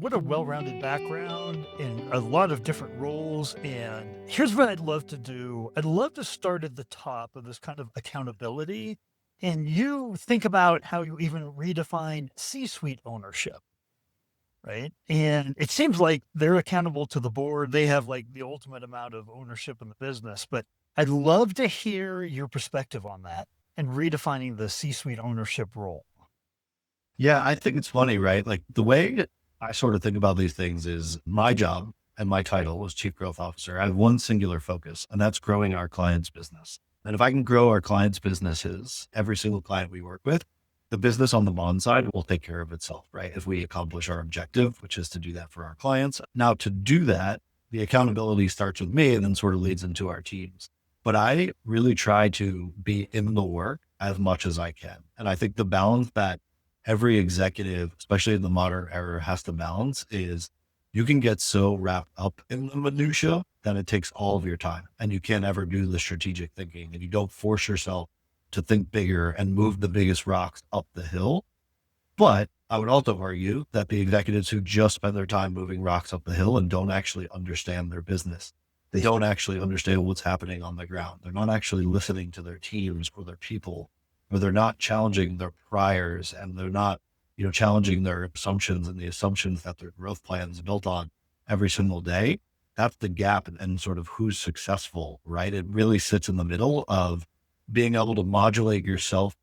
What a well-rounded background and a lot of different roles. And here's what I'd love to do. I'd love to start at the top of this kind of accountability. And you think about how you even redefine C-suite ownership, right? And it seems like they're accountable to the board. They have like the ultimate amount of ownership in the business. But I'd love to hear your perspective on that and redefining the C-suite ownership role. Yeah, I think it's funny, right? Like the way I sort of think about these things is my job and my title was Chief Growth Officer. I have one singular focus, and that's growing our clients' business. And if I can grow our clients' businesses, every single client we work with, the business on the bond side will take care of itself, right? If we accomplish our objective, which is to do that for our clients. Now, to do that, the accountability starts with me and then sort of leads into our teams. But I really try to be in the work as much as I can. And I think the balance that every executive, especially in the modern era, has to balance is you can get so wrapped up in the minutia that it takes all of your time and you can't ever do the strategic thinking and you don't force yourself to think bigger and move the biggest rocks up the hill. But I would also argue that the executives who just spend their time moving rocks up the hill and don't actually understand their business, they don't actually understand what's happening on the ground. They're not actually listening to their teams or their people, or they're not challenging their priors and they're not, challenging their assumptions and the assumptions that their growth plan is built on every single day. That's the gap and sort of who's successful, right? It really sits in the middle of being able to modulate yourself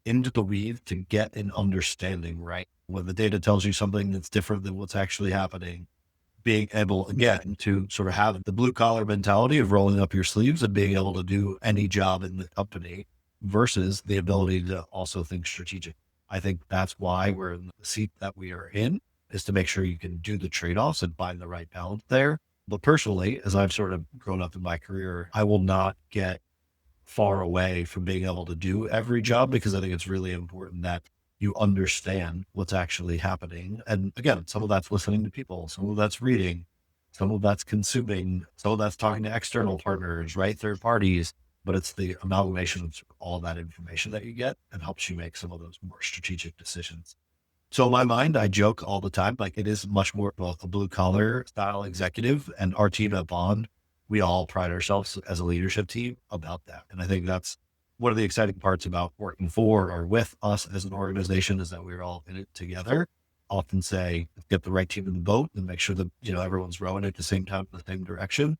into the weeds to get an understanding, right? When the data tells you something that's different than what's actually happening, being able again to sort of have the blue collar mentality of rolling up your sleeves and being able to do any job in the company versus the ability to also think strategic. I think that's why we're in the seat that we are in, is to make sure you can do the trade-offs and find the right balance there. But personally, as I've sort of grown up in my career, I will not get far away from being able to do every job because I think it's really important that you understand what's actually happening. And again, some of that's listening to people, some of that's reading, some of that's consuming, some of that's talking to external partners, right? Third parties, but it's the amalgamation of all that information that you get and helps you make some of those more strategic decisions. So in my mind, I joke all the time, like it is much more both a blue collar style executive and our team at Bond. We all pride ourselves as a leadership team about that. And I think that's one of the exciting parts about working for or with us as an organization is that we're all in it together. Often say, get the right team in the boat and make sure that, everyone's rowing at the same time, in the same direction.